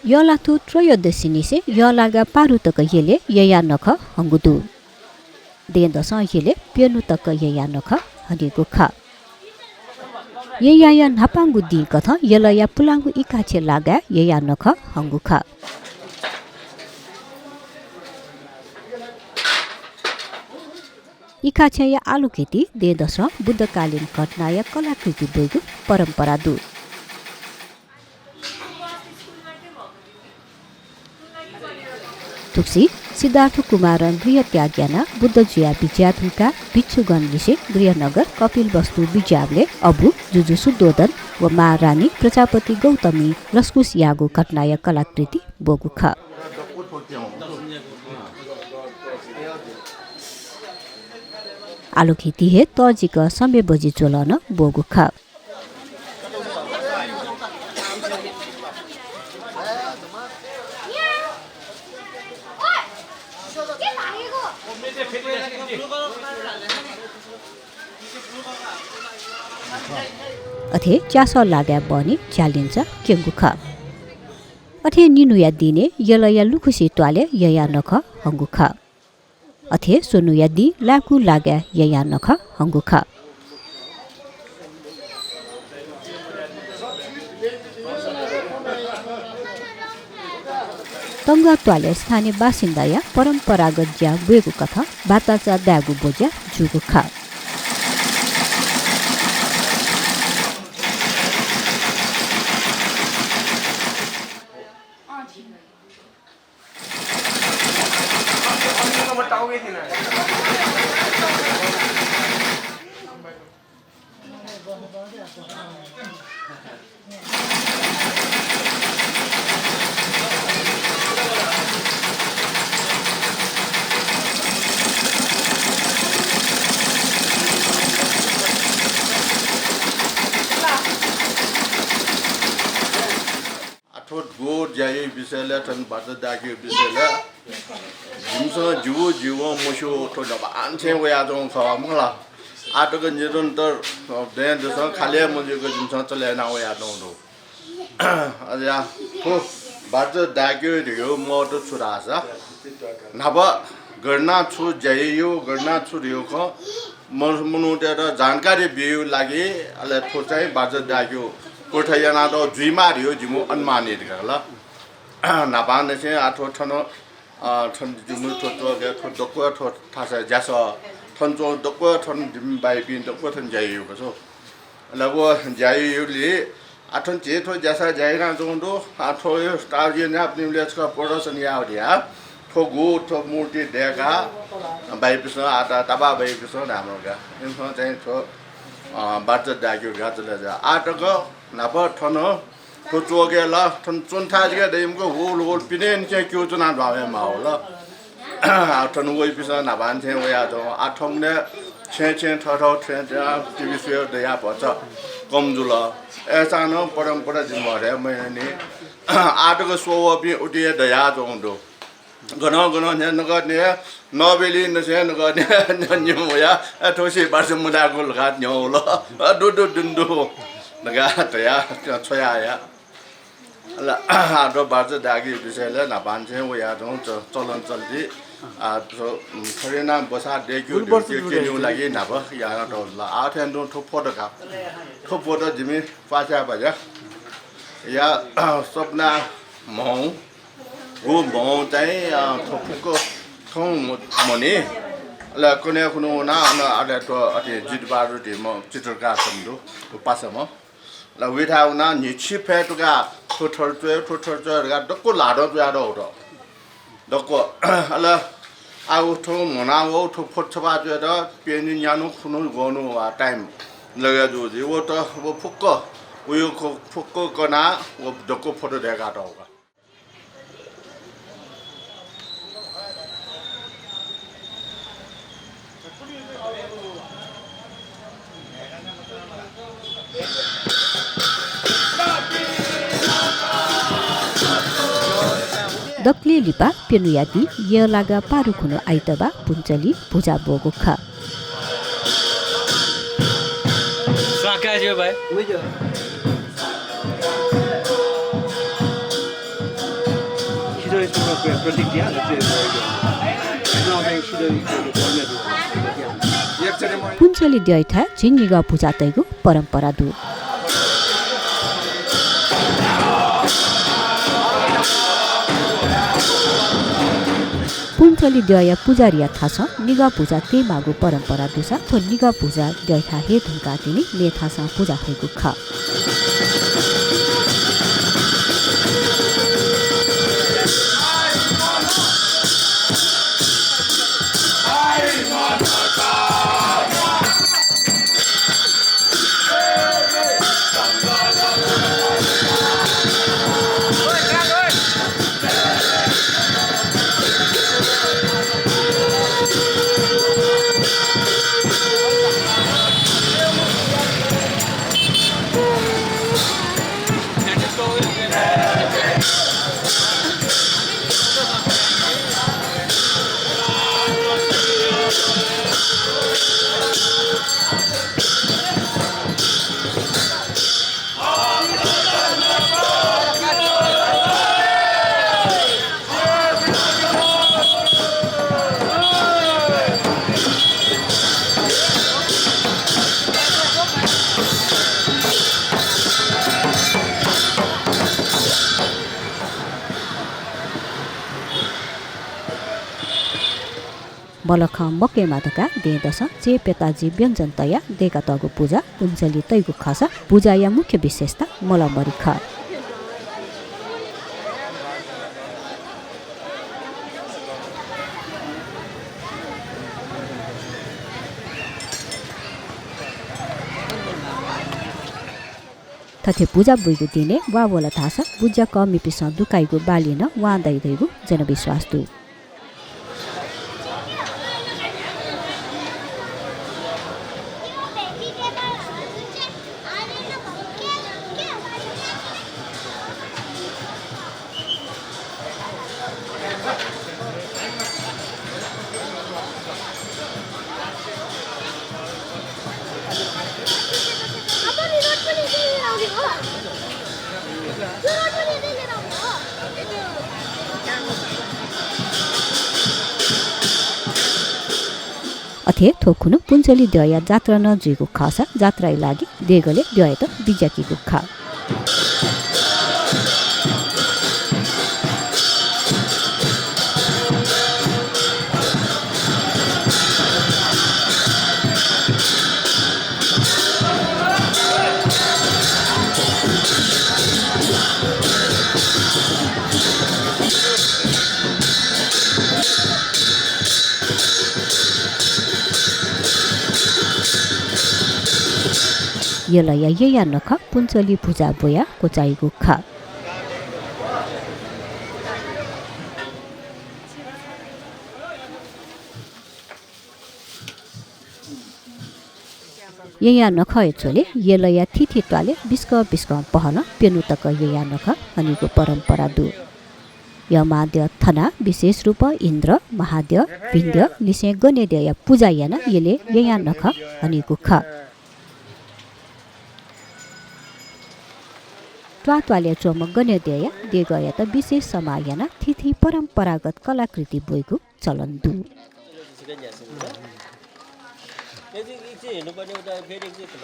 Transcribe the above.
यलाथु त्रयोदशिनिसे यलागा पारुतक येले यया नख हंगुदु देन्दस येले पेनुतक यया नख हगेको ख यया नापांगु दि कथ यलया पुलांगु इकाचे लागा यया नख हंगु ख इकाचे आलु खेती देन्दस बुद्धकालीन घटना या कलाकृति बोइगु परम्परा दु तुक्सी सिद्धार्थ कुमारन गृहत्याज्ञान बुद्धजिया विज्याधुका भिक्षुगण विषय गृहनगर कपिल वस्तु विज्यावले अबु जुजु सुद्धोदन व महारानी प्रजापति गौतमी लस्कुस यागु घटनाय कलाकृति बोगु ख आलु खेती हे तजिक समय बजी चोलन बोगु ख अथे च्यास लाग्या बनी च्यालिन्छ केङ्गु ख अथे निनुया दिने यलया लुखुसी ट्वाले यया नख हंगु ख अथे सोनुया दि लाकु लाग्या यया नख हंगु ख तंगा ट्वाले स्थानीय बासिन्दा या परम्परागत ज्या बुएको कथा बाताचा दागु बोज्या जुगु ख जाई बिसेले ठन बात दागे बिसेले जिमसो जिवो जिवो मोशो तो दबा आनछे वया जों खवा मंगला आटो निरन्तर देन जसो खाले मजेको जिमसो चले ना वया जों दो अजा तो बात दागे दियो म तो छुरासा नबा गर्ना छु जाइयो गर्ना छु रियो ख मनु तेरा जानकारी बिउ लागि अले थोचाइ बात दाग्यो कोठयाना तो जुइमा रियो जिमो अनुमानित गला नाबान से आठो ठनो ठन जुमु थोतो गे थो दको थो थासा जासो ठन जो दको ठन जिम बाइ बिन दको ठन जाइयो बसो लगो जाइयोले आठन जे थो जासा जाइना जोंदो आठो यो स्टार जे ना अपने लेस का प्रोडक्शन या दिया थो गो थो मूर्ति देगा बाइ पिसो आटा तबा बाइ पिसो नामगा इनफो चाहिँ थो बात दाग्यो गाजले जा आटको नाप ठनो तो चोगे ला ठन चोन्था जगे देमको होल होल पिनेन चाहिँ क्यु चुना भावे माउ ल ठन वइ पिसा नाबान थे वया तो आठम ने छे छे ठठौ छे टिभी सुयो दया भन्छ कमजुल ऐसा न परम्परा जिम भरे मैले आटको सोव पि उटिए दया जोंदो गन गन ने नगने नबेली नसे नगने न्युया ठोसी बास मुदाको लगा न्यौ ल दु दु दुन्दु नगा दया छोया या ल आदो बाज दागी बिसेले ना बान्छे वया जों चलन चल्दी आ तो खरेना बसा देखियो के न्यु लागि ना ब या तो ल आथेन दो थोपो दका थोपो द जिमी पाचा बजा या सपना मौ वो मौ चाहिँ थोपको थौ मने ल कुने कुनो ना आले तो अति जितबारु दि म चित्रकार सम्दो पासम ल विधाउना निछि फेटुका थोथर गा दको लाडो जाडो हो दको अल आउ थो मनावो थो फोटछबा जे द पेनि न्यानो खुनु गनु टाइम लगा जो जे वो त वो फुक्को उयो फुक्को कना वो दको फोटो देगा त होगा दक्ले लिपा पेनुयादी यलागा पारुखुनो आइतबा पुञ्चली पूजा बोगो ख स्वाका जो भाइ पुन्चली द्यैथा झिङ्गिगा पूजा तैगु परम्परा दु पुन्चली द्यय पूजारिया थास निगा पूजा ते मागु परम्परा दुसा थो निगा पूजा द्यैथा हे धुका तिनी ने थास पूजा थैगु ख बलख मके मादका दे दस चे पेताजी व्यञ्जन तया देका तगु पूजा पुन्चली तैगु खसा पूजा या मुख्य विशेषता मलमरी ख तथे पूजा बुइगु दिने वा बोला थासा पूजा कमी पिस दुकाइगु बालिन वा दैदैगु जनविश्वास दु अथे थोकुनु पुन्चली द्यया जात्रा नजुइगु खसा जात्राइ लागि देगले द्यय त बिजाकीगु खा यलया यया नख पुन्चली पूजा बोया कोचाइगु खा यया नख एचोले यलया थिथि त्वाले बिस्क पहन पेनु तक यया नख हनिको परम्परा दु यमाद्य थना विशेष रूप इन्द्र महाद्य विन्द्य लिसे गनेद्य पूजा याना यले यया नख हनिको खा त्वाले चोम गनेद्य देगय त विशेष समायना थिथि परम्परागत कलाकृति बोइगु चलन दु हेर्नुपर्ने उता फेरि एकचोटि